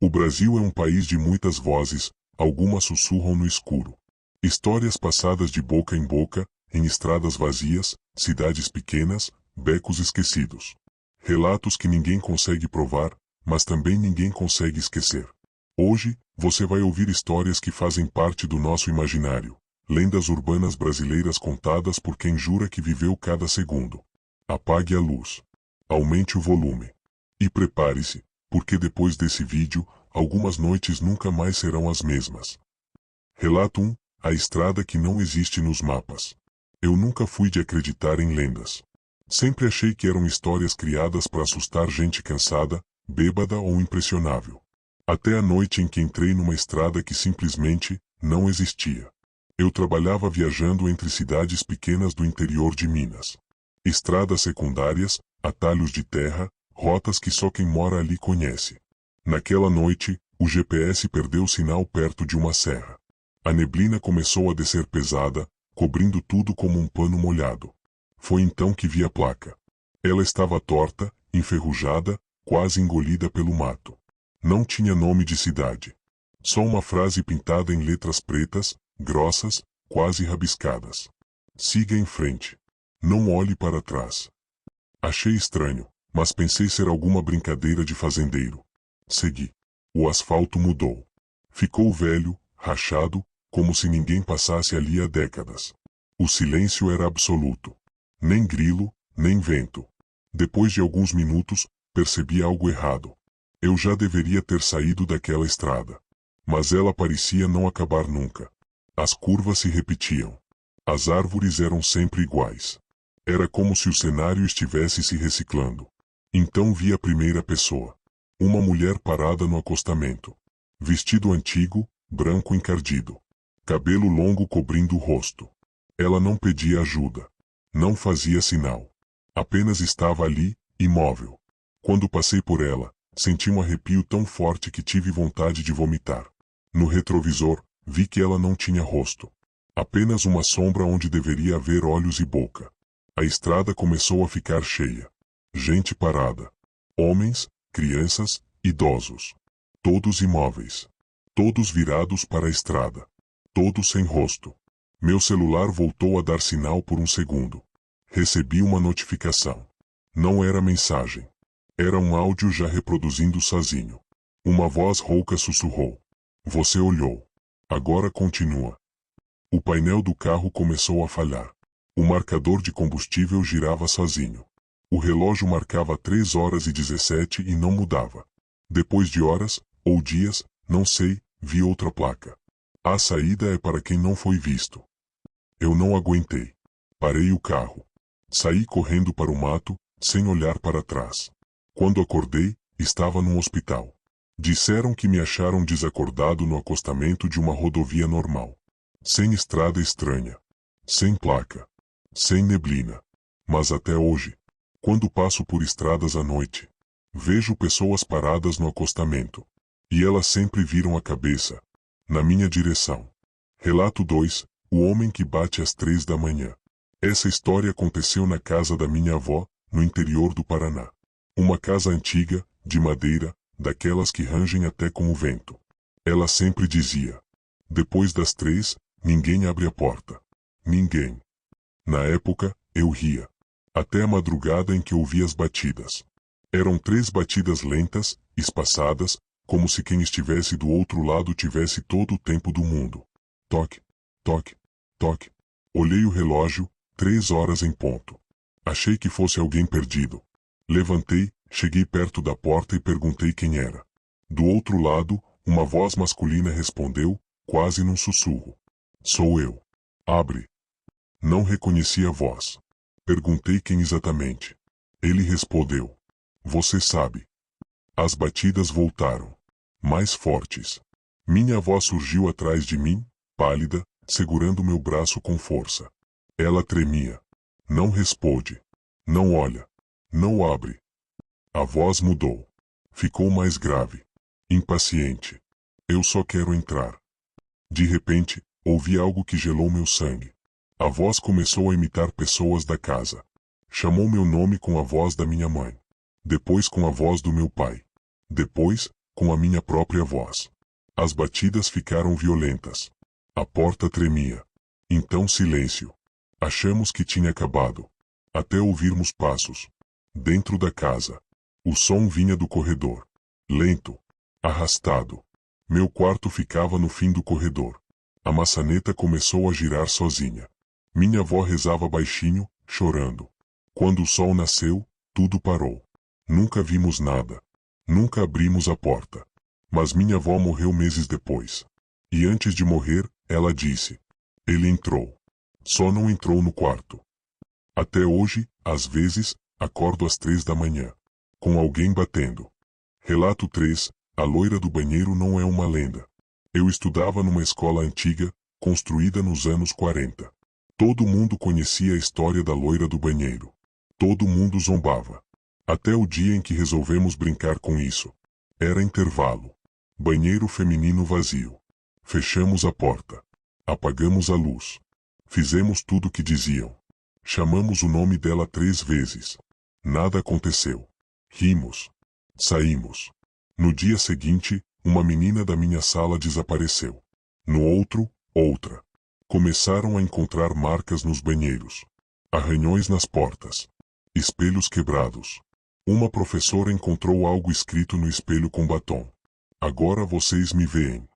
O Brasil é um país de muitas vozes, algumas sussurram no escuro. Histórias passadas de boca em boca, em estradas vazias, cidades pequenas, becos esquecidos. Relatos que ninguém consegue provar, mas também ninguém consegue esquecer. Hoje, você vai ouvir histórias que fazem parte do nosso imaginário. Lendas urbanas brasileiras contadas por quem jura que viveu cada segundo. Apague a luz. Aumente o volume. E prepare-se, porque depois desse vídeo, algumas noites nunca mais serão as mesmas. Relato 1. A estrada que não existe nos mapas. Eu nunca fui de acreditar em lendas. Sempre achei que eram histórias criadas para assustar gente cansada, bêbada ou impressionável. Até a noite em que entrei numa estrada que simplesmente não existia. Eu trabalhava viajando entre cidades pequenas do interior de Minas. Estradas secundárias, atalhos de terra, rotas que só quem mora ali conhece. Naquela noite, o GPS perdeu o sinal perto de uma serra. A neblina começou a descer pesada, cobrindo tudo como um pano molhado. Foi então que vi a placa. Ela estava torta, enferrujada, quase engolida pelo mato. Não tinha nome de cidade. Só uma frase pintada em letras pretas, grossas, quase rabiscadas. Siga em frente. Não olhe para trás. Achei estranho, mas pensei ser alguma brincadeira de fazendeiro. Segui. O asfalto mudou. Ficou velho, rachado, como se ninguém passasse ali há décadas. O silêncio era absoluto. Nem grilo, nem vento. Depois de alguns minutos, percebi algo errado. Eu já deveria ter saído daquela estrada. Mas ela parecia não acabar nunca. As curvas se repetiam. As árvores eram sempre iguais. Era como se o cenário estivesse se reciclando. Então vi a primeira pessoa. Uma mulher parada no acostamento. Vestido antigo, branco encardido. Cabelo longo cobrindo o rosto. Ela não pedia ajuda. Não fazia sinal. Apenas estava ali, imóvel. Quando passei por ela, senti um arrepio tão forte que tive vontade de vomitar. No retrovisor, vi que ela não tinha rosto. Apenas uma sombra onde deveria haver olhos e boca. A estrada começou a ficar cheia. Gente parada. Homens, crianças, idosos. Todos imóveis. Todos virados para a estrada. Todos sem rosto. Meu celular voltou a dar sinal por um segundo. Recebi uma notificação. Não era mensagem. Era um áudio já reproduzindo sozinho. Uma voz rouca sussurrou. Você olhou. Agora continua. O painel do carro começou a falhar. O marcador de combustível girava sozinho. O relógio marcava 3h17 e não mudava. Depois de horas, ou dias, não sei, vi outra placa. A saída é para quem não foi visto. Eu não aguentei. Parei o carro. Saí correndo para o mato, sem olhar para trás. Quando acordei, estava num hospital. Disseram que me acharam desacordado no acostamento de uma rodovia normal. Sem estrada estranha. Sem placa. Sem neblina. Mas até hoje, quando passo por estradas à noite, vejo pessoas paradas no acostamento. E elas sempre viram a cabeça. Na minha direção. Relato 2. O homem que bate às 3 da manhã. Essa história aconteceu na casa da minha avó, no interior do Paraná. Uma casa antiga, de madeira, daquelas que rangem até com o vento. Ela sempre dizia: depois das 3, ninguém abre a porta. Ninguém. Na época, eu ria. Até a madrugada em que ouvi as batidas. Eram 3 batidas lentas, espaçadas, como se quem estivesse do outro lado tivesse todo o tempo do mundo. Toque, toque, toque. Olhei o relógio, 3 horas em ponto. Achei que fosse alguém perdido. Levantei, cheguei perto da porta e perguntei quem era. Do outro lado, uma voz masculina respondeu, quase num sussurro. Sou eu. Abre. Não reconheci a voz. Perguntei quem exatamente. Ele respondeu. Você sabe. As batidas voltaram. Mais fortes. Minha avó surgiu atrás de mim, pálida, segurando meu braço com força. Ela tremia. Não responde. Não olha. Não abre. A voz mudou. Ficou mais grave. Impaciente. Eu só quero entrar. De repente, ouvi algo que gelou meu sangue. A voz começou a imitar pessoas da casa. Chamou meu nome com a voz da minha mãe. Depois com a voz do meu pai. Depois, com a minha própria voz. As batidas ficaram violentas. A porta tremia. Então silêncio. Achamos que tinha acabado. Até ouvirmos passos. Dentro da casa. O som vinha do corredor. Lento. Arrastado. Meu quarto ficava no fim do corredor. A maçaneta começou a girar sozinha. Minha avó rezava baixinho, chorando. Quando o sol nasceu, tudo parou. Nunca vimos nada. Nunca abrimos a porta. Mas minha avó morreu meses depois. E antes de morrer, ela disse: ele entrou. Só não entrou no quarto. Até hoje, às vezes, acordo às 3 da manhã. Com alguém batendo. Relato 3. A loira do banheiro não é uma lenda. Eu estudava numa escola antiga, construída nos anos 40. Todo mundo conhecia a história da loira do banheiro. Todo mundo zombava. Até o dia em que resolvemos brincar com isso. Era intervalo. Banheiro feminino vazio. Fechamos a porta. Apagamos a luz. Fizemos tudo o que diziam. Chamamos o nome dela 3 vezes. Nada aconteceu. Rimos. Saímos. No dia seguinte, uma menina da minha sala desapareceu. No outro, outra. Começaram a encontrar marcas nos banheiros. Arranhões nas portas. Espelhos quebrados. Uma professora encontrou algo escrito no espelho com batom. Agora vocês me veem.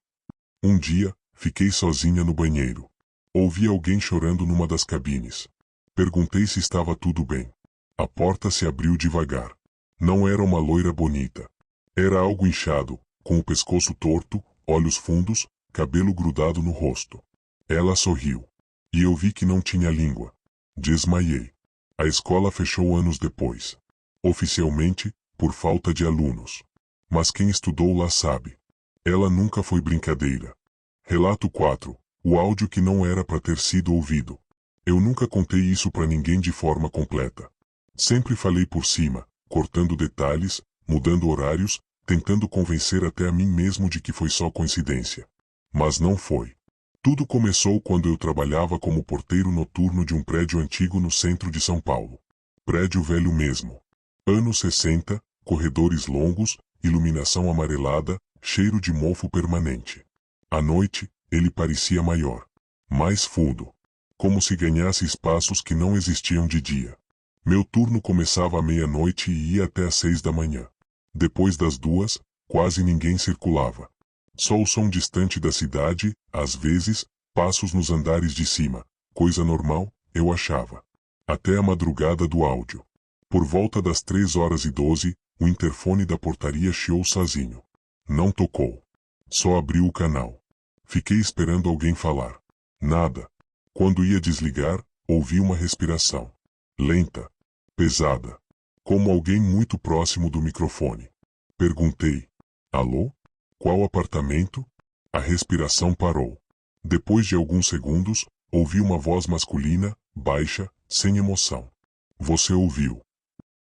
Um dia, fiquei sozinha no banheiro. Ouvi alguém chorando numa das cabines. Perguntei se estava tudo bem. A porta se abriu devagar. Não era uma loira bonita. Era algo inchado, com o pescoço torto, olhos fundos, cabelo grudado no rosto. Ela sorriu. E eu vi que não tinha língua. Desmaiei. A escola fechou anos depois. Oficialmente, por falta de alunos. Mas quem estudou lá sabe. Ela nunca foi brincadeira. Relato 4. O áudio que não era para ter sido ouvido. Eu nunca contei isso para ninguém de forma completa. Sempre falei por cima, cortando detalhes, mudando horários, tentando convencer até a mim mesmo de que foi só coincidência. Mas não foi. Tudo começou quando eu trabalhava como porteiro noturno de um prédio antigo no centro de São Paulo. Prédio velho mesmo. Anos 60, corredores longos, iluminação amarelada, cheiro de mofo permanente. À noite, ele parecia maior. Mais fundo. Como se ganhasse espaços que não existiam de dia. Meu turno começava à meia-noite e ia até às 6 da manhã. Depois das 2, quase ninguém circulava. Só o som distante da cidade, às vezes, passos nos andares de cima. Coisa normal, eu achava. Até a madrugada do áudio. Por volta das 3h12, o interfone da portaria chiou sozinho. Não tocou. Só abriu o canal. Fiquei esperando alguém falar. Nada. Quando ia desligar, ouvi uma respiração. Lenta. Pesada. Como alguém muito próximo do microfone. Perguntei. Alô? Qual apartamento? A respiração parou. Depois de alguns segundos, ouvi uma voz masculina, baixa, sem emoção. Você ouviu?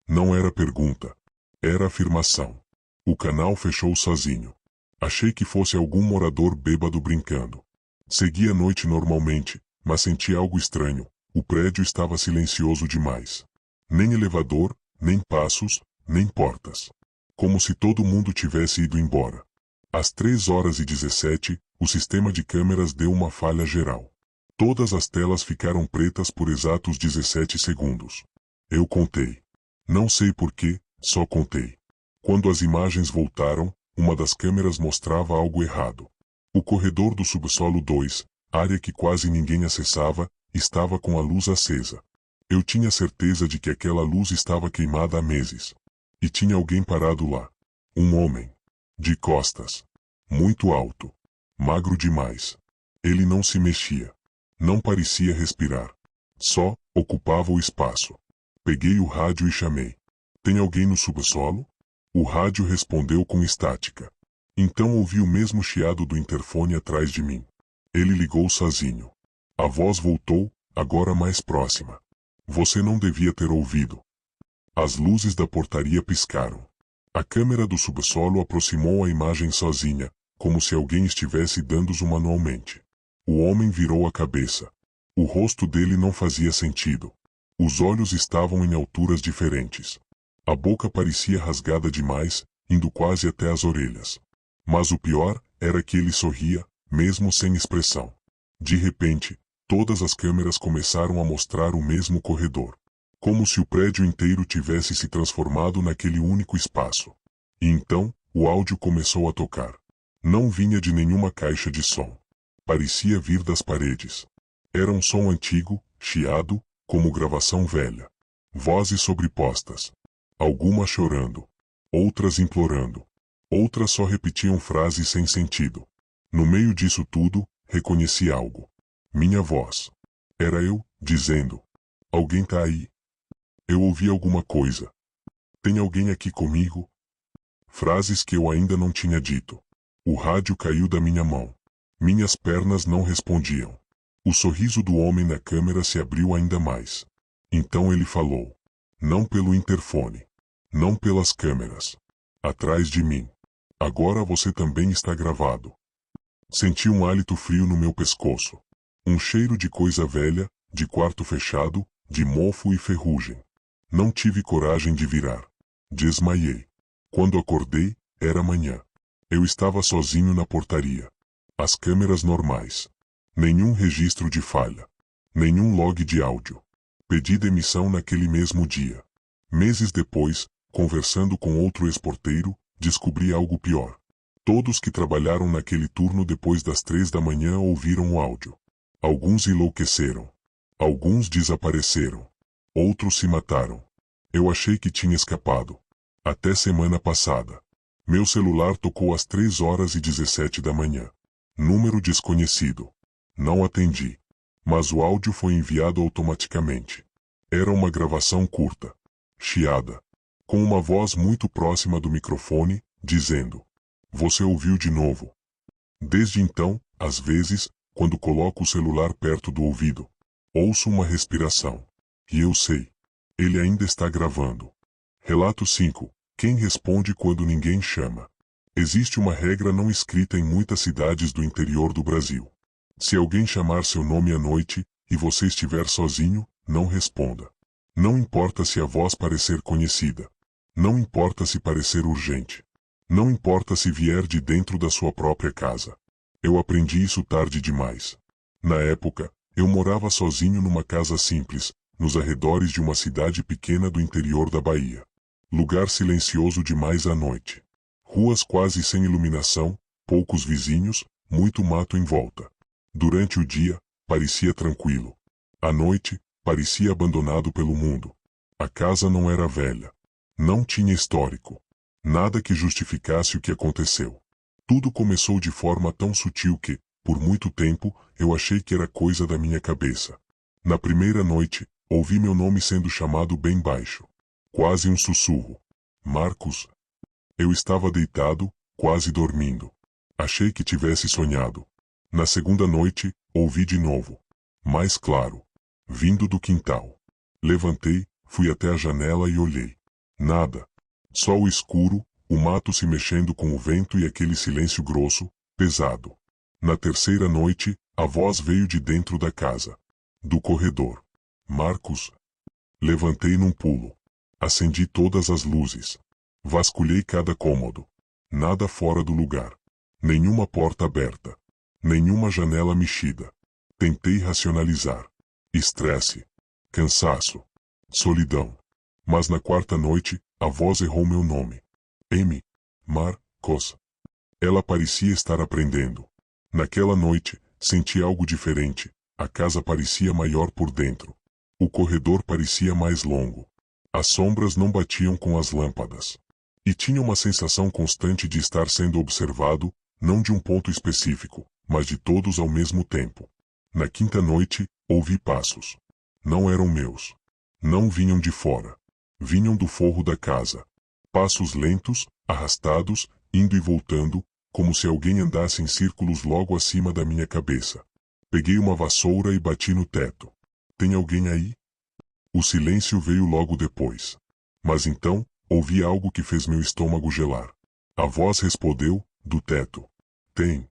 Não era pergunta. Era afirmação. O canal fechou sozinho. Achei que fosse algum morador bêbado brincando. Segui a noite normalmente, mas senti algo estranho. O prédio estava silencioso demais. Nem elevador, nem passos, nem portas. Como se todo mundo tivesse ido embora. Às 3h17, o sistema de câmeras deu uma falha geral. Todas as telas ficaram pretas por exatos 17 segundos. Eu contei. Não sei porquê, só contei. Quando as imagens voltaram, uma das câmeras mostrava algo errado. O corredor do subsolo 2, área que quase ninguém acessava, estava com a luz acesa. Eu tinha certeza de que aquela luz estava queimada há meses. E tinha alguém parado lá. Um homem. De costas. Muito alto. Magro demais. Ele não se mexia. Não parecia respirar. Só ocupava o espaço. Peguei o rádio e chamei. Tem alguém no subsolo? O rádio respondeu com estática. Então ouvi o mesmo chiado do interfone atrás de mim. Ele ligou sozinho. A voz voltou, agora mais próxima. Você não devia ter ouvido. As luzes da portaria piscaram. A câmera do subsolo aproximou a imagem sozinha, como se alguém estivesse dando zoom manualmente. O homem virou a cabeça. O rosto dele não fazia sentido. Os olhos estavam em alturas diferentes. A boca parecia rasgada demais, indo quase até as orelhas. Mas o pior era que ele sorria, mesmo sem expressão. De repente, todas as câmeras começaram a mostrar o mesmo corredor. Como se o prédio inteiro tivesse se transformado naquele único espaço. E então, o áudio começou a tocar. Não vinha de nenhuma caixa de som. Parecia vir das paredes. Era um som antigo, chiado, como gravação velha. Vozes sobrepostas. Algumas chorando. Outras implorando. Outras só repetiam frases sem sentido. No meio disso tudo, reconheci algo. Minha voz. Era eu, dizendo: alguém tá aí? Eu ouvi alguma coisa. Tem alguém aqui comigo? Frases que eu ainda não tinha dito. O rádio caiu da minha mão. Minhas pernas não respondiam. O sorriso do homem na câmera se abriu ainda mais. Então ele falou. Não pelo interfone. Não pelas câmeras. Atrás de mim. Agora você também está gravado. Senti um hálito frio no meu pescoço. Um cheiro de coisa velha, de quarto fechado, de mofo e ferrugem. Não tive coragem de virar. Desmaiei. Quando acordei, era manhã. Eu estava sozinho na portaria. As câmeras normais. Nenhum registro de falha. Nenhum log de áudio. Pedi demissão naquele mesmo dia. Meses depois, conversando com outro ex-porteiro, descobri algo pior. Todos que trabalharam naquele turno depois das 3 da manhã ouviram o áudio. Alguns enlouqueceram. Alguns desapareceram. Outros se mataram. Eu achei que tinha escapado. Até semana passada. Meu celular tocou às 3h17 da manhã. Número desconhecido. Não atendi. Mas o áudio foi enviado automaticamente. Era uma gravação curta. Chiada. Com uma voz muito próxima do microfone, dizendo: você ouviu de novo. Desde então, às vezes, quando coloco o celular perto do ouvido, ouço uma respiração. E eu sei. Ele ainda está gravando. Relato 5. Quem responde quando ninguém chama? Existe uma regra não escrita em muitas cidades do interior do Brasil. Se alguém chamar seu nome à noite, e você estiver sozinho, não responda. Não importa se a voz parecer conhecida. Não importa se parecer urgente. Não importa se vier de dentro da sua própria casa. Eu aprendi isso tarde demais. Na época, eu morava sozinho numa casa simples, nos arredores de uma cidade pequena do interior da Bahia. Lugar silencioso demais à noite. Ruas quase sem iluminação, poucos vizinhos, muito mato em volta. Durante o dia, parecia tranquilo. À noite, parecia abandonado pelo mundo. A casa não era velha. Não tinha histórico. Nada que justificasse o que aconteceu. Tudo começou de forma tão sutil que, por muito tempo, eu achei que era coisa da minha cabeça. Na primeira noite, ouvi meu nome sendo chamado bem baixo. Quase um sussurro. Marcos. Eu estava deitado, quase dormindo. Achei que tivesse sonhado. Na segunda noite, ouvi de novo. Mais claro. Vindo do quintal. Levantei, fui até a janela e olhei. Nada. Só o escuro, o mato se mexendo com o vento e aquele silêncio grosso, pesado. Na terceira noite, a voz veio de dentro da casa. Do corredor. Marcos. Levantei num pulo. Acendi todas as luzes. Vasculhei cada cômodo. Nada fora do lugar. Nenhuma porta aberta. Nenhuma janela mexida. Tentei racionalizar. Estresse. Cansaço. Solidão. Mas na quarta noite, a voz errou meu nome. Marcos. Ela parecia estar aprendendo. Naquela noite, senti algo diferente. A casa parecia maior por dentro. O corredor parecia mais longo. As sombras não batiam com as lâmpadas. E tinha uma sensação constante de estar sendo observado, não de um ponto específico, mas de todos ao mesmo tempo. Na quinta noite, ouvi passos. Não eram meus. Não vinham de fora. Vinham do forro da casa. Passos lentos, arrastados, indo e voltando, como se alguém andasse em círculos logo acima da minha cabeça. Peguei uma vassoura e bati no teto. Tem alguém aí? O silêncio veio logo depois. Mas então, ouvi algo que fez meu estômago gelar. A voz respondeu, do teto. Tem.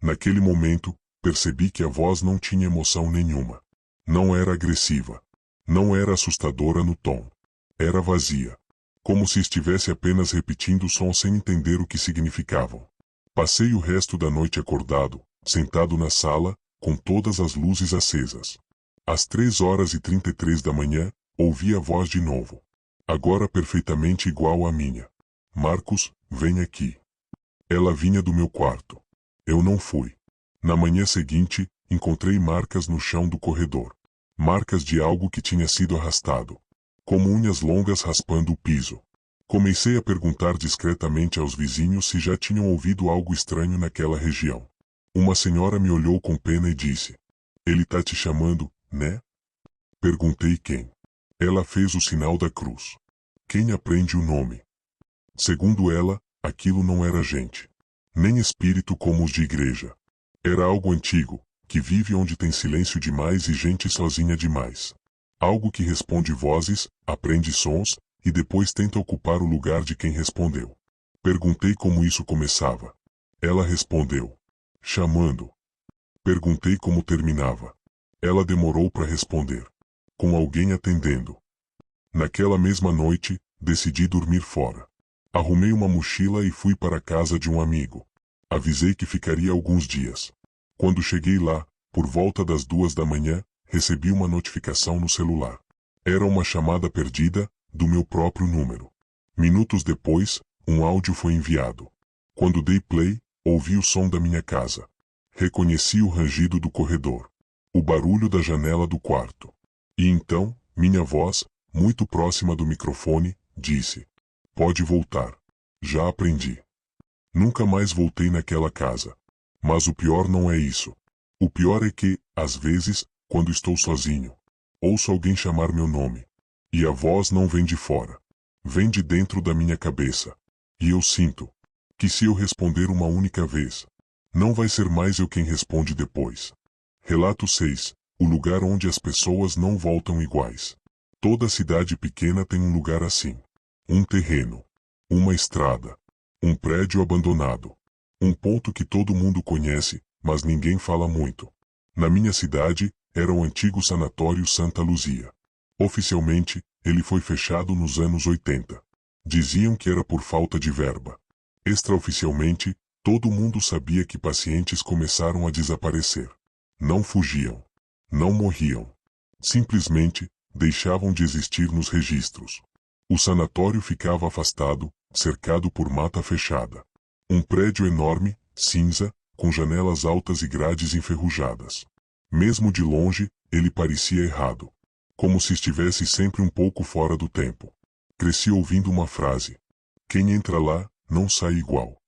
Naquele momento, percebi que a voz não tinha emoção nenhuma. Não era agressiva. Não era assustadora no tom. Era vazia. Como se estivesse apenas repetindo sons sem entender o que significavam. Passei o resto da noite acordado, sentado na sala, com todas as luzes acesas. Às 3h33 da manhã, ouvi a voz de novo. Agora perfeitamente igual à minha. Marcos, vem aqui. Ela vinha do meu quarto. Eu não fui. Na manhã seguinte, encontrei marcas no chão do corredor. Marcas de algo que tinha sido arrastado. Como unhas longas raspando o piso. Comecei a perguntar discretamente aos vizinhos se já tinham ouvido algo estranho naquela região. Uma senhora me olhou com pena e disse: "Ele tá te chamando, né?" Perguntei quem. Ela fez o sinal da cruz. Quem aprende o nome? Segundo ela, aquilo não era gente. Nem espírito como os de igreja. Era algo antigo, que vive onde tem silêncio demais e gente sozinha demais. Algo que responde vozes, aprende sons, e depois tenta ocupar o lugar de quem respondeu. Perguntei como isso começava. Ela respondeu: chamando. Perguntei como terminava. Ela demorou para responder. Com alguém atendendo. Naquela mesma noite, decidi dormir fora. Arrumei uma mochila e fui para a casa de um amigo. Avisei que ficaria alguns dias. Quando cheguei lá, por volta das 2 da manhã, recebi uma notificação no celular. Era uma chamada perdida, do meu próprio número. Minutos depois, um áudio foi enviado. Quando dei play, ouvi o som da minha casa. Reconheci o rangido do corredor. O barulho da janela do quarto. E então, minha voz, muito próxima do microfone, disse: "Pode voltar. Já aprendi." Nunca mais voltei naquela casa. Mas o pior não é isso. O pior é que, às vezes, quando estou sozinho, ouço alguém chamar meu nome. E a voz não vem de fora. Vem de dentro da minha cabeça. E eu sinto que se eu responder uma única vez, não vai ser mais eu quem responde depois. Relato 6. O lugar onde as pessoas não voltam iguais. Toda cidade pequena tem um lugar assim. Um terreno. Uma estrada. Um prédio abandonado. Um ponto que todo mundo conhece, mas ninguém fala muito. Na minha cidade, era o antigo sanatório Santa Luzia. Oficialmente, ele foi fechado nos anos 80. Diziam que era por falta de verba. Extraoficialmente, todo mundo sabia que pacientes começaram a desaparecer. Não fugiam. Não morriam. Simplesmente, deixavam de existir nos registros. O sanatório ficava afastado, cercado por mata fechada. Um prédio enorme, cinza, com janelas altas e grades enferrujadas. Mesmo de longe, ele parecia errado. Como se estivesse sempre um pouco fora do tempo. Cresci ouvindo uma frase: "Quem entra lá, não sai igual."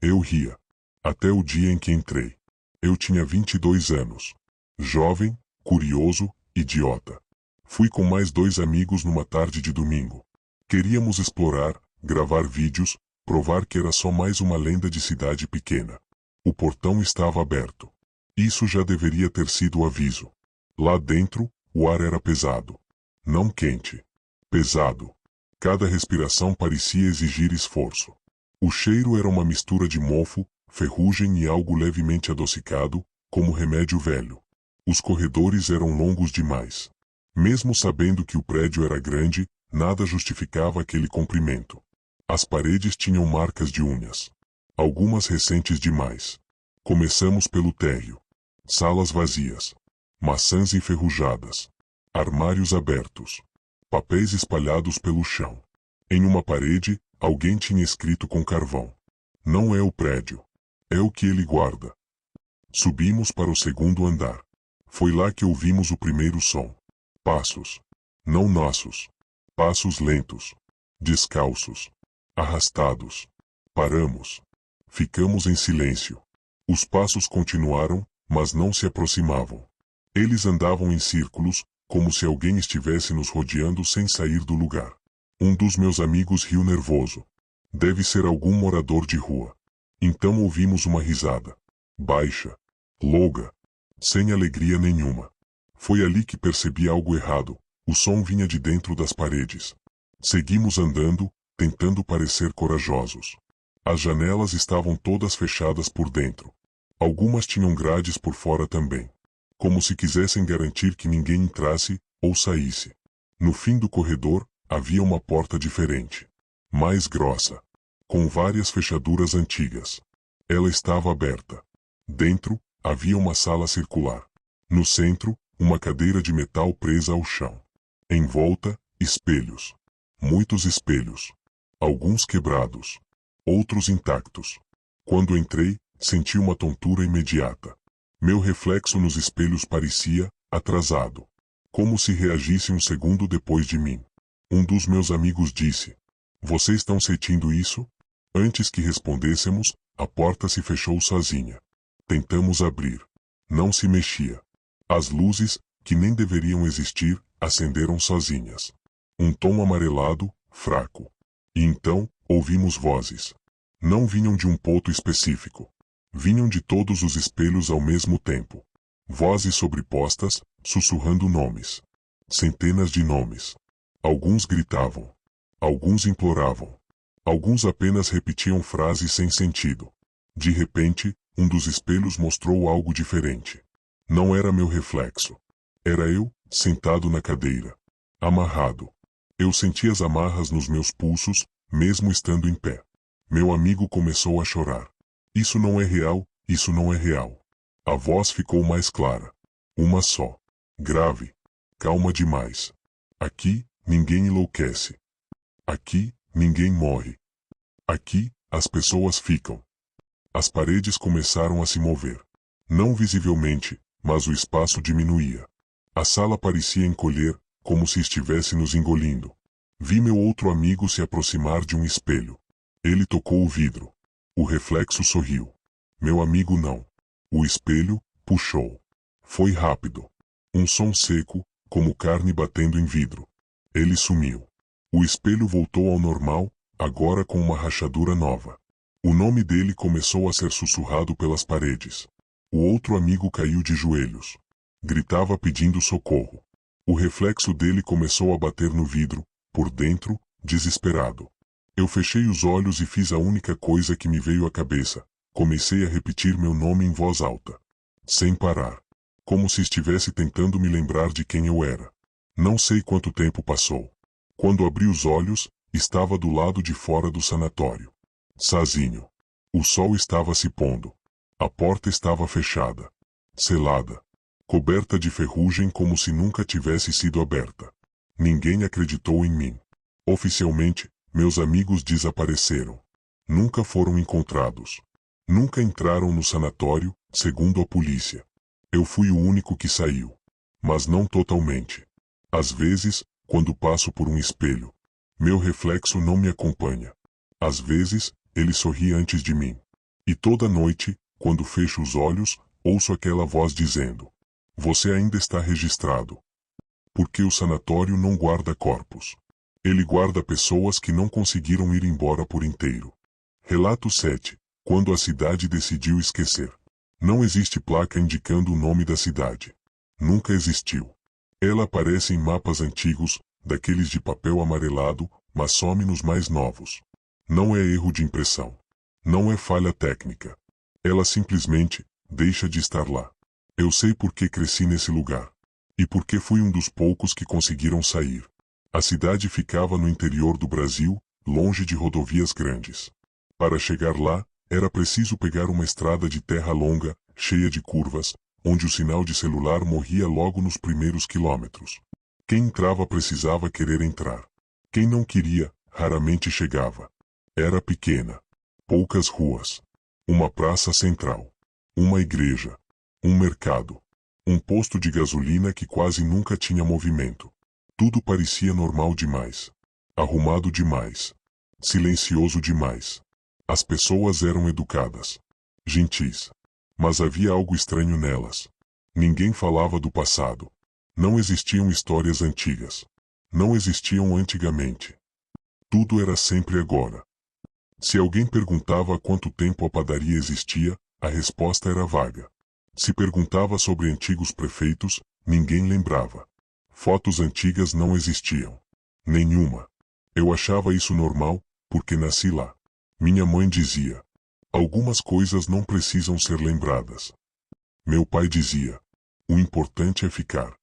Eu ria. Até o dia em que entrei. Eu tinha 22 anos. Jovem, curioso, idiota. Fui com mais 2 amigos numa tarde de domingo. Queríamos explorar, gravar vídeos, provar que era só mais uma lenda de cidade pequena. O portão estava aberto. Isso já deveria ter sido o aviso. Lá dentro, o ar era pesado. Não quente. Pesado. Cada respiração parecia exigir esforço. O cheiro era uma mistura de mofo, ferrugem e algo levemente adocicado, como remédio velho. Os corredores eram longos demais. Mesmo sabendo que o prédio era grande, nada justificava aquele comprimento. As paredes tinham marcas de unhas. Algumas recentes demais. Começamos pelo térreo. Salas vazias. Maçãs enferrujadas. Armários abertos. Papéis espalhados pelo chão. Em uma parede, alguém tinha escrito com carvão: "Não é o prédio. É o que ele guarda." Subimos para o segundo andar. Foi lá que ouvimos o primeiro som. Passos. Não nossos. Passos lentos. Descalços. Arrastados. Paramos. Ficamos em silêncio. Os passos continuaram, mas não se aproximavam. Eles andavam em círculos, como se alguém estivesse nos rodeando sem sair do lugar. Um dos meus amigos riu nervoso. Deve ser algum morador de rua. Então ouvimos uma risada. Baixa. Longa. Sem alegria nenhuma. Foi ali que percebi algo errado. O som vinha de dentro das paredes. Seguimos andando, tentando parecer corajosos. As janelas estavam todas fechadas por dentro. Algumas tinham grades por fora também. Como se quisessem garantir que ninguém entrasse ou saísse. No fim do corredor, havia uma porta diferente. Mais grossa. Com várias fechaduras antigas. Ela estava aberta. Dentro, havia uma sala circular. No centro, uma cadeira de metal presa ao chão. Em volta, espelhos. Muitos espelhos. Alguns quebrados. Outros intactos. Quando entrei, senti uma tontura imediata. Meu reflexo nos espelhos parecia atrasado. Como se reagisse um segundo depois de mim. Um dos meus amigos disse: "Vocês estão sentindo isso?" Antes que respondêssemos, a porta se fechou sozinha. Tentamos abrir. Não se mexia. As luzes, que nem deveriam existir, acenderam sozinhas. Um tom amarelado, fraco. E então, ouvimos vozes. Não vinham de um ponto específico. Vinham de todos os espelhos ao mesmo tempo. Vozes sobrepostas, sussurrando nomes. Centenas de nomes. Alguns gritavam. Alguns imploravam. Alguns apenas repetiam frases sem sentido. De repente, um dos espelhos mostrou algo diferente. Não era meu reflexo. Era eu, sentado na cadeira. Amarrado. Eu senti as amarras nos meus pulsos, mesmo estando em pé. Meu amigo começou a chorar. Isso não é real, isso não é real. A voz ficou mais clara. Uma só. Grave. Calma demais. Aqui, ninguém enlouquece. Aqui, ninguém morre. Aqui, as pessoas ficam. As paredes começaram a se mover. Não visivelmente, mas o espaço diminuía. A sala parecia encolher, como se estivesse nos engolindo. Vi meu outro amigo se aproximar de um espelho. Ele tocou o vidro. O reflexo sorriu. Meu amigo não. O espelho puxou. Foi rápido. Um som seco, como carne batendo em vidro. Ele sumiu. O espelho voltou ao normal, agora com uma rachadura nova. O nome dele começou a ser sussurrado pelas paredes. O outro amigo caiu de joelhos. Gritava pedindo socorro. O reflexo dele começou a bater no vidro, por dentro, desesperado. Eu fechei os olhos e fiz a única coisa que me veio à cabeça. Comecei a repetir meu nome em voz alta. Sem parar. Como se estivesse tentando me lembrar de quem eu era. Não sei quanto tempo passou. Quando abri os olhos, estava do lado de fora do sanatório. Sozinho. O sol estava se pondo. A porta estava fechada. Selada. Coberta de ferrugem como se nunca tivesse sido aberta. Ninguém acreditou em mim. Oficialmente, meus amigos desapareceram. Nunca foram encontrados. Nunca entraram no sanatório, segundo a polícia. Eu fui o único que saiu. Mas não totalmente. Às vezes, quando passo por um espelho, meu reflexo não me acompanha. Às vezes, ele sorri antes de mim. E toda noite, quando fecho os olhos, ouço aquela voz dizendo: "Você ainda está registrado." Porque o sanatório não guarda corpos. Ele guarda pessoas que não conseguiram ir embora por inteiro. Relato 7. Quando a cidade decidiu esquecer. Não existe placa indicando o nome da cidade. Nunca existiu. Ela aparece em mapas antigos, daqueles de papel amarelado, mas some nos mais novos. Não é erro de impressão. Não é falha técnica. Ela simplesmente deixa de estar lá. Eu sei por que cresci nesse lugar. E por que fui um dos poucos que conseguiram sair. A cidade ficava no interior do Brasil, longe de rodovias grandes. Para chegar lá, era preciso pegar uma estrada de terra longa, cheia de curvas, onde o sinal de celular morria logo nos primeiros quilômetros. Quem entrava precisava querer entrar. Quem não queria, raramente chegava. Era pequena. Poucas ruas. Uma praça central. Uma igreja. Um mercado. Um posto de gasolina que quase nunca tinha movimento. Tudo parecia normal demais. Arrumado demais. Silencioso demais. As pessoas eram educadas. Gentis. Mas havia algo estranho nelas. Ninguém falava do passado. Não existiam histórias antigas. Não existiam antigamente. Tudo era sempre agora. Se alguém perguntava há quanto tempo a padaria existia, a resposta era vaga. Se perguntava sobre antigos prefeitos, ninguém lembrava. Fotos antigas não existiam. Nenhuma. Eu achava isso normal, porque nasci lá. Minha mãe dizia: "Algumas coisas não precisam ser lembradas." Meu pai dizia: "O importante é ficar."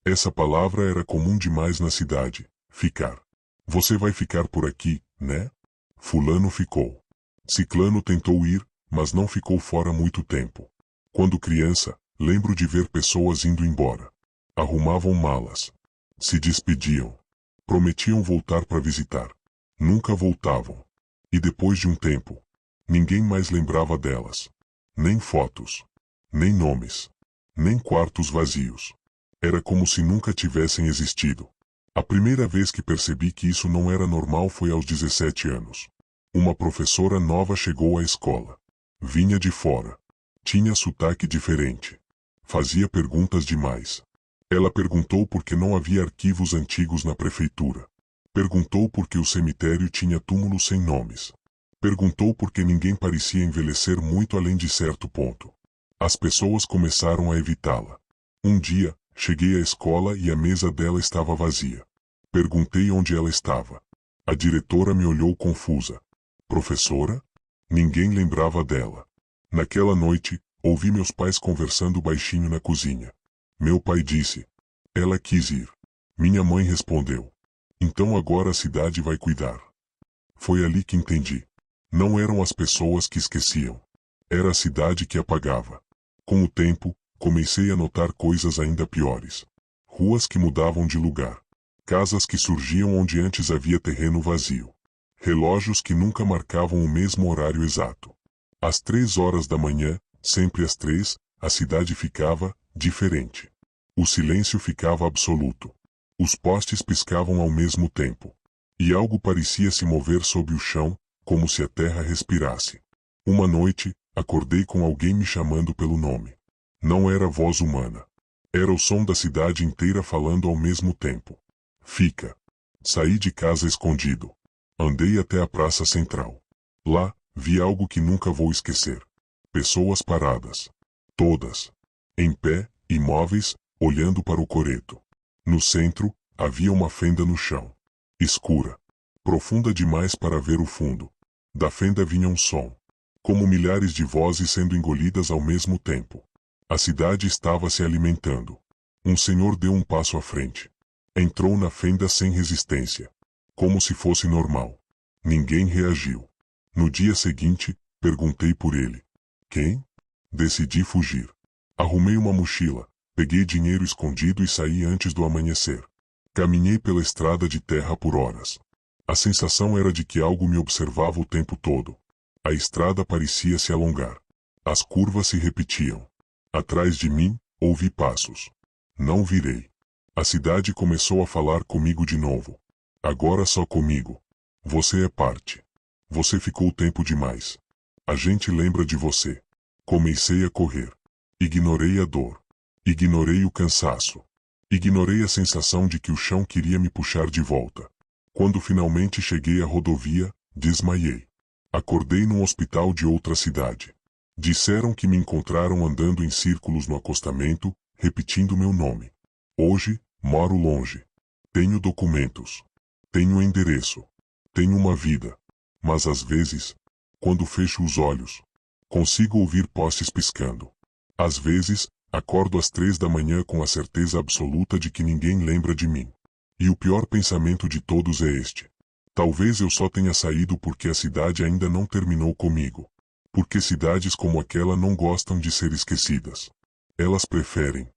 Essa palavra era comum demais na cidade. Ficar. Você vai ficar por aqui, né? Fulano ficou. Ciclano tentou ir, mas não ficou fora muito tempo. Quando criança, lembro de ver pessoas indo embora. Arrumavam malas. Se despediam. Prometiam voltar para visitar. Nunca voltavam. E depois de um tempo, ninguém mais lembrava delas. Nem fotos. Nem nomes. Nem quartos vazios. Era como se nunca tivessem existido. A primeira vez que percebi que isso não era normal foi aos 17 anos. Uma professora nova chegou à escola. Vinha de fora. Tinha sotaque diferente. Fazia perguntas demais. Ela perguntou por que não havia arquivos antigos na prefeitura. Perguntou por que o cemitério tinha túmulos sem nomes. Perguntou por que ninguém parecia envelhecer muito além de certo ponto. As pessoas começaram a evitá-la. Um dia, cheguei à escola e a mesa dela estava vazia. Perguntei onde ela estava. A diretora me olhou confusa. Professora? Ninguém lembrava dela. Naquela noite, ouvi meus pais conversando baixinho na cozinha. Meu pai disse: ela quis ir. Minha mãe respondeu: então agora a cidade vai cuidar. Foi ali que entendi. Não eram as pessoas que esqueciam. Era a cidade que apagava. Com o tempo, comecei a notar coisas ainda piores. Ruas que mudavam de lugar. Casas que surgiam onde antes havia terreno vazio. Relógios que nunca marcavam o mesmo horário exato. Às 3 horas da manhã, sempre às 3, a cidade ficava diferente. O silêncio ficava absoluto. Os postes piscavam ao mesmo tempo. E algo parecia se mover sob o chão, como se a terra respirasse. Uma noite, acordei com alguém me chamando pelo nome. Não era voz humana. Era o som da cidade inteira falando ao mesmo tempo. Fica. Saí de casa escondido. Andei até a praça central. Lá, vi algo que nunca vou esquecer. Pessoas paradas. Todas. Em pé, imóveis, olhando para o coreto. No centro, havia uma fenda no chão. Escura. Profunda demais para ver o fundo. Da fenda vinha um som. Como milhares de vozes sendo engolidas ao mesmo tempo. A cidade estava se alimentando. Um senhor deu um passo à frente. Entrou na fenda sem resistência. Como se fosse normal. Ninguém reagiu. No dia seguinte, perguntei por ele. Quem? Decidi fugir. Arrumei uma mochila, peguei dinheiro escondido e saí antes do amanhecer. Caminhei pela estrada de terra por horas. A sensação era de que algo me observava o tempo todo. A estrada parecia se alongar. As curvas se repetiam. Atrás de mim, ouvi passos. Não virei. A cidade começou a falar comigo de novo. Agora só comigo. Você é parte. Você ficou tempo demais. A gente lembra de você. Comecei a correr. Ignorei a dor. Ignorei o cansaço. Ignorei a sensação de que o chão queria me puxar de volta. Quando finalmente cheguei à rodovia, desmaiei. Acordei num hospital de outra cidade. Disseram que me encontraram andando em círculos no acostamento, repetindo meu nome. Hoje, moro longe. Tenho documentos. Tenho endereço. Tenho uma vida. Mas às vezes, quando fecho os olhos, consigo ouvir postes piscando. Às vezes, acordo às 3 da manhã com a certeza absoluta de que ninguém lembra de mim. E o pior pensamento de todos é este. Talvez eu só tenha saído porque a cidade ainda não terminou comigo. Porque cidades como aquela não gostam de ser esquecidas. Elas preferem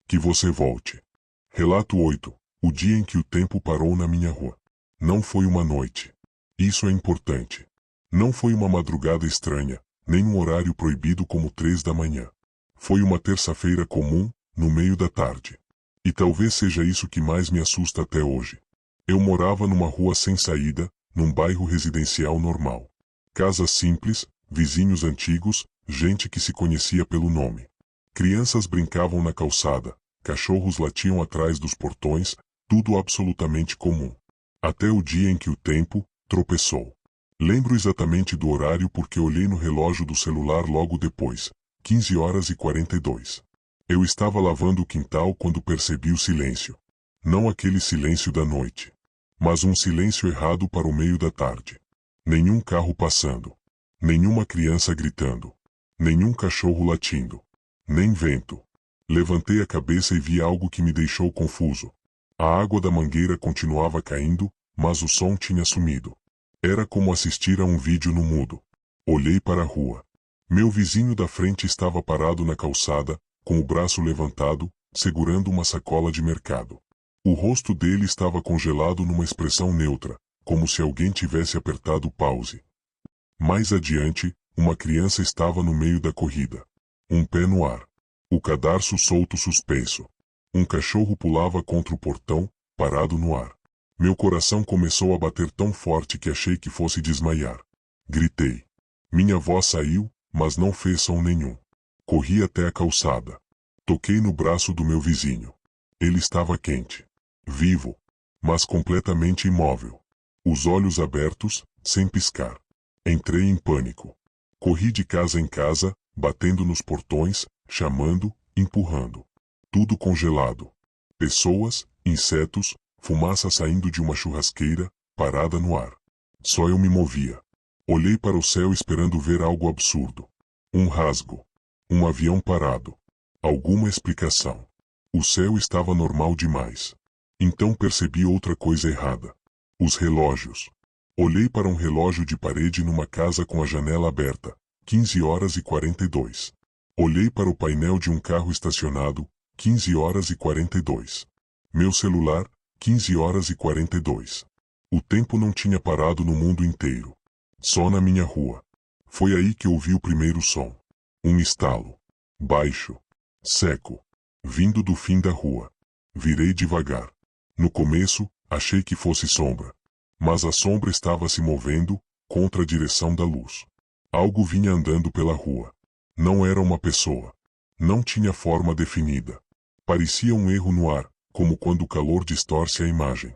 que você volte. Relato 8. O dia em que o tempo parou na minha rua. Não foi uma noite. Isso é importante. Não foi uma madrugada estranha, nem um horário proibido como 3 da manhã. Foi uma terça-feira comum, no meio da tarde. E talvez seja isso que mais me assusta até hoje. Eu morava numa rua sem saída, num bairro residencial normal. Casas simples, vizinhos antigos, gente que se conhecia pelo nome. Crianças brincavam na calçada, cachorros latiam atrás dos portões, tudo absolutamente comum. Até o dia em que o tempo tropeçou. Lembro exatamente do horário porque olhei no relógio do celular logo depois, 15 horas e 42. Eu estava lavando o quintal quando percebi o silêncio. Não aquele silêncio da noite, mas um silêncio errado para o meio da tarde. Nenhum carro passando. Nenhuma criança gritando. Nenhum cachorro latindo. Nem vento. Levantei a cabeça e vi algo que me deixou confuso. A água da mangueira continuava caindo, mas o som tinha sumido. Era como assistir a um vídeo no mudo. Olhei para a rua. Meu vizinho da frente estava parado na calçada, com o braço levantado, segurando uma sacola de mercado. O rosto dele estava congelado numa expressão neutra, como se alguém tivesse apertado pause. Mais adiante, uma criança estava no meio da corrida. Um pé no ar. O cadarço solto suspenso. Um cachorro pulava contra o portão, parado no ar. Meu coração começou a bater tão forte que achei que fosse desmaiar. Gritei. Minha voz saiu, mas não fez som nenhum. Corri até a calçada. Toquei no braço do meu vizinho. Ele estava quente. Vivo. Mas completamente imóvel. Os olhos abertos, sem piscar. Entrei em pânico. Corri de casa em casa, batendo nos portões, chamando, empurrando. Tudo congelado. Pessoas, insetos, fumaça saindo de uma churrasqueira, parada no ar. Só eu me movia. Olhei para o céu esperando ver algo absurdo. Um rasgo. Um avião parado. Alguma explicação. O céu estava normal demais. Então percebi outra coisa errada. Os relógios. Olhei para um relógio de parede numa casa com a janela aberta. 15h42. Olhei para o painel de um carro estacionado. 15h42. Meu celular. 15h42. O tempo não tinha parado no mundo inteiro. Só na minha rua. Foi aí que ouvi o primeiro som. Um estalo. Baixo. Seco. Vindo do fim da rua. Virei devagar. No começo, achei que fosse sombra. Mas a sombra estava se movendo, contra a direção da luz. Algo vinha andando pela rua. Não era uma pessoa. Não tinha forma definida. Parecia um erro no ar, como quando o calor distorce a imagem.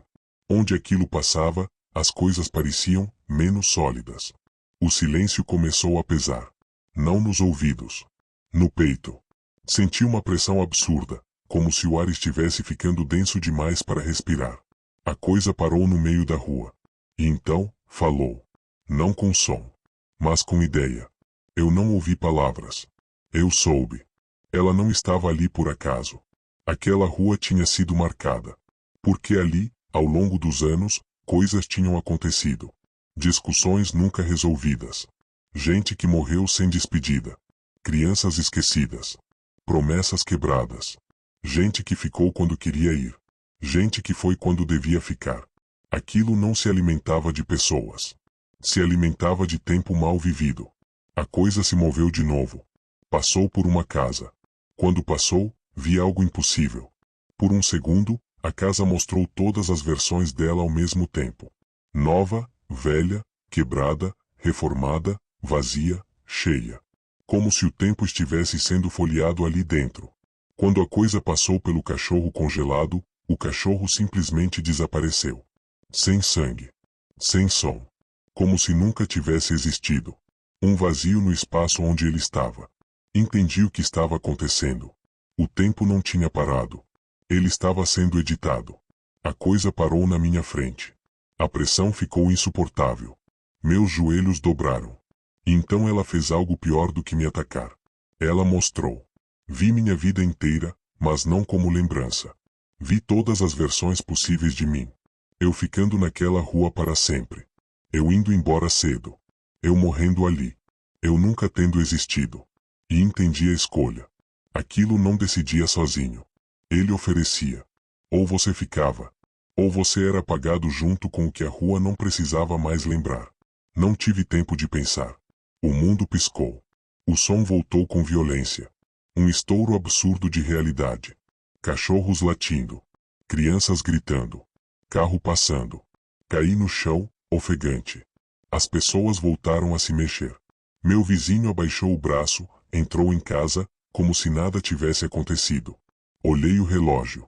Onde aquilo passava, as coisas pareciam menos sólidas. O silêncio começou a pesar. Não nos ouvidos. No peito. Senti uma pressão absurda, como se o ar estivesse ficando denso demais para respirar. A coisa parou no meio da rua. E então, falou. Não com som, mas com ideia. Eu não ouvi palavras. Eu soube. Ela não estava ali por acaso. Aquela rua tinha sido marcada. Porque ali, ao longo dos anos, coisas tinham acontecido. Discussões nunca resolvidas. Gente que morreu sem despedida. Crianças esquecidas. Promessas quebradas. Gente que ficou quando queria ir. Gente que foi quando devia ficar. Aquilo não se alimentava de pessoas. Se alimentava de tempo mal vivido. A coisa se moveu de novo. Passou por uma casa. Quando passou, vi algo impossível. Por um segundo, a casa mostrou todas as versões dela ao mesmo tempo. Nova, velha, quebrada, reformada, vazia, cheia. Como se o tempo estivesse sendo folheado ali dentro. Quando a coisa passou pelo cachorro congelado, o cachorro simplesmente desapareceu. Sem sangue. Sem som. Como se nunca tivesse existido. Um vazio no espaço onde ele estava. Entendi o que estava acontecendo. O tempo não tinha parado. Ele estava sendo editado. A coisa parou na minha frente. A pressão ficou insuportável. Meus joelhos dobraram. Então ela fez algo pior do que me atacar. Ela mostrou. Vi minha vida inteira, mas não como lembrança. Vi todas as versões possíveis de mim. Eu ficando naquela rua para sempre. Eu indo embora cedo. Eu morrendo ali. Eu nunca tendo existido. E entendi a escolha. Aquilo não decidia sozinho. Ele oferecia. Ou você ficava. Ou você era apagado junto com o que a rua não precisava mais lembrar. Não tive tempo de pensar. O mundo piscou. O som voltou com violência. Um estouro absurdo de realidade. Cachorros latindo. Crianças gritando. Carro passando. Caí no chão, ofegante. As pessoas voltaram a se mexer. Meu vizinho abaixou o braço, entrou em casa, como se nada tivesse acontecido. Olhei o relógio.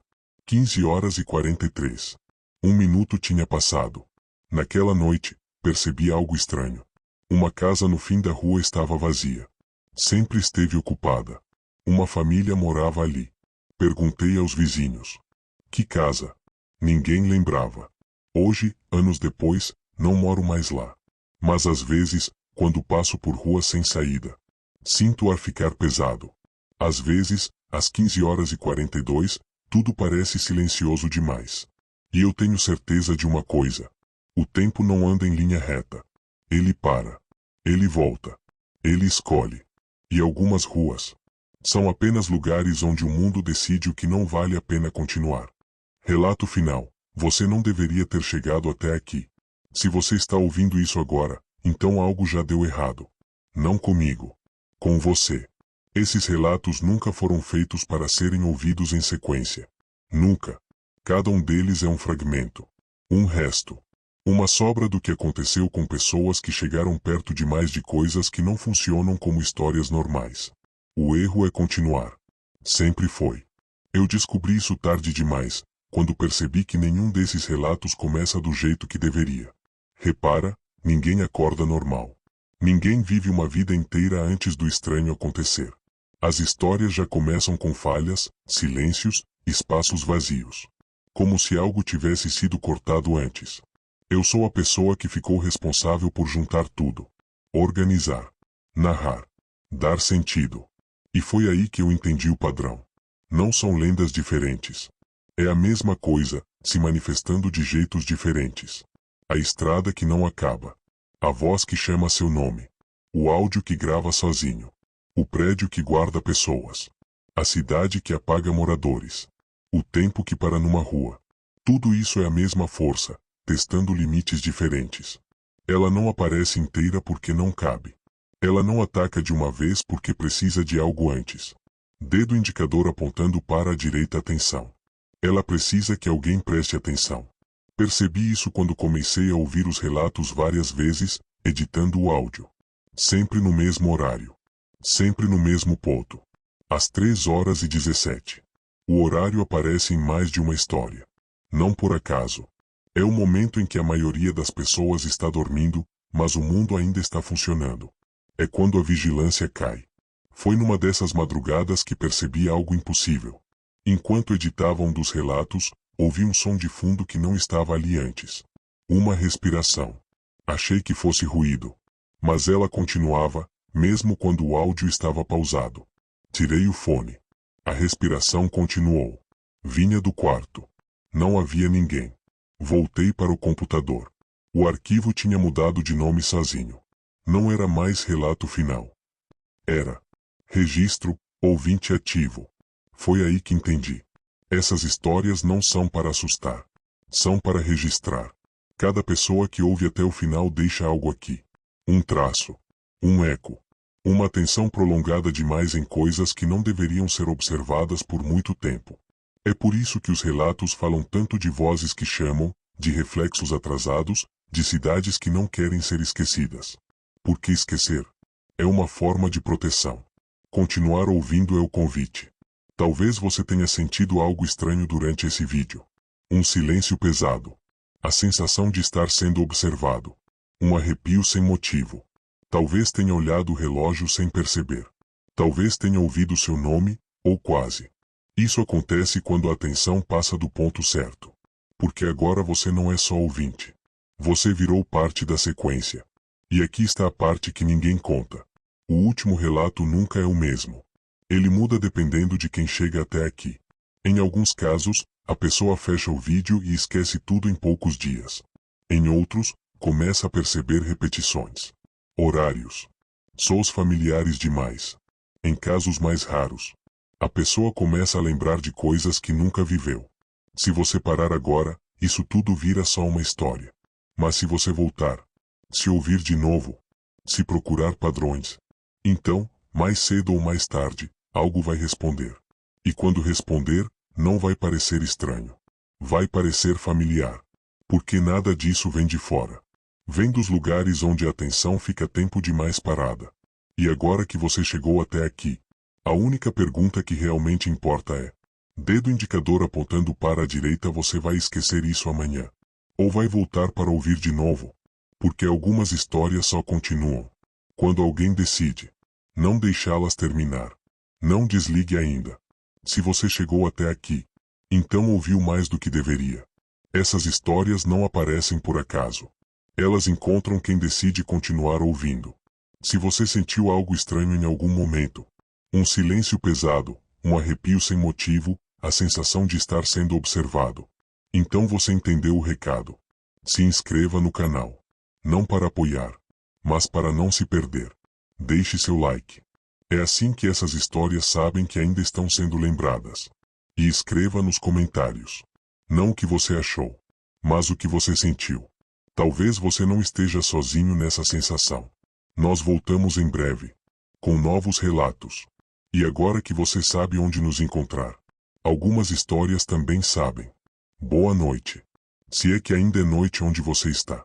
15h43. 1 minuto tinha passado. Naquela noite, percebi algo estranho. Uma casa no fim da rua estava vazia. Sempre esteve ocupada. Uma família morava ali. Perguntei aos vizinhos. Que casa? Ninguém lembrava. Hoje, anos depois, não moro mais lá. Mas às vezes, quando passo por ruas sem saída, sinto o ar ficar pesado. Às vezes, às 15h42, tudo parece silencioso demais. E eu tenho certeza de uma coisa. O tempo não anda em linha reta. Ele para. Ele volta. Ele escolhe. E algumas ruas. São apenas lugares onde o mundo decide o que não vale a pena continuar. Relato final. Você não deveria ter chegado até aqui. Se você está ouvindo isso agora, então algo já deu errado. Não comigo. Com você. Esses relatos nunca foram feitos para serem ouvidos em sequência. Nunca. Cada um deles é um fragmento. Um resto. Uma sobra do que aconteceu com pessoas que chegaram perto demais de coisas que não funcionam como histórias normais. O erro é continuar. Sempre foi. Eu descobri isso tarde demais, quando percebi que nenhum desses relatos começa do jeito que deveria. Repara, ninguém acorda normal. Ninguém vive uma vida inteira antes do estranho acontecer. As histórias já começam com falhas, silêncios, espaços vazios. Como se algo tivesse sido cortado antes. Eu sou a pessoa que ficou responsável por juntar tudo. Organizar. Narrar. Dar sentido. E foi aí que eu entendi o padrão. Não são lendas diferentes. É a mesma coisa, se manifestando de jeitos diferentes. A estrada que não acaba. A voz que chama seu nome. O áudio que grava sozinho. O prédio que guarda pessoas. A cidade que apaga moradores. O tempo que para numa rua. Tudo isso é a mesma força, testando limites diferentes. Ela não aparece inteira porque não cabe. Ela não ataca de uma vez porque precisa de algo antes. Dedo indicador apontando para a direita, atenção. Ela precisa que alguém preste atenção. Percebi isso quando comecei a ouvir os relatos várias vezes, editando o áudio. Sempre no mesmo horário. Sempre no mesmo ponto. Às 3h17. O horário aparece em mais de uma história. Não por acaso. É o momento em que a maioria das pessoas está dormindo, mas o mundo ainda está funcionando. É quando a vigilância cai. Foi numa dessas madrugadas que percebi algo impossível. Enquanto editava um dos relatos, ouvi um som de fundo que não estava ali antes. Uma respiração. Achei que fosse ruído. Mas ela continuava, mesmo quando o áudio estava pausado. Tirei o fone. A respiração continuou. Vinha do quarto. Não havia ninguém. Voltei para o computador. O arquivo tinha mudado de nome sozinho. Não era mais relato final. Era registro, ouvinte ativo. Foi aí que entendi. Essas histórias não são para assustar. São para registrar. Cada pessoa que ouve até o final deixa algo aqui. Um traço. Um eco. Uma atenção prolongada demais em coisas que não deveriam ser observadas por muito tempo. É por isso que os relatos falam tanto de vozes que chamam, de reflexos atrasados, de cidades que não querem ser esquecidas. Porque esquecer é uma forma de proteção. Continuar ouvindo é o convite. Talvez você tenha sentido algo estranho durante esse vídeo. Um silêncio pesado. A sensação de estar sendo observado. Um arrepio sem motivo. Talvez tenha olhado o relógio sem perceber. Talvez tenha ouvido seu nome, ou quase. Isso acontece quando a atenção passa do ponto certo. Porque agora você não é só ouvinte. Você virou parte da sequência. E aqui está a parte que ninguém conta. O último relato nunca é o mesmo. Ele muda dependendo de quem chega até aqui. Em alguns casos, a pessoa fecha o vídeo e esquece tudo em poucos dias. Em outros, começa a perceber repetições. Horários. Sons familiares demais. Em casos mais raros, a pessoa começa a lembrar de coisas que nunca viveu. Se você parar agora, isso tudo vira só uma história. Mas se você voltar, se ouvir de novo, se procurar padrões, então, mais cedo ou mais tarde, algo vai responder. E quando responder, não vai parecer estranho. Vai parecer familiar. Porque nada disso vem de fora. Vem dos lugares onde a atenção fica tempo demais parada. E agora que você chegou até aqui, a única pergunta que realmente importa é: dedo indicador apontando para a direita, você vai esquecer isso amanhã? Ou vai voltar para ouvir de novo? Porque algumas histórias só continuam quando alguém decide não deixá-las terminar. Não desligue ainda. Se você chegou até aqui, então ouviu mais do que deveria. Essas histórias não aparecem por acaso. Elas encontram quem decide continuar ouvindo. Se você sentiu algo estranho em algum momento, um silêncio pesado, um arrepio sem motivo, a sensação de estar sendo observado, então você entendeu o recado. Se inscreva no canal. Não para apoiar, mas para não se perder. Deixe seu like. É assim que essas histórias sabem que ainda estão sendo lembradas. E escreva nos comentários. Não o que você achou, mas o que você sentiu. Talvez você não esteja sozinho nessa sensação. Nós voltamos em breve, com novos relatos. E agora que você sabe onde nos encontrar, algumas histórias também sabem. Boa noite. Se é que ainda é noite onde você está.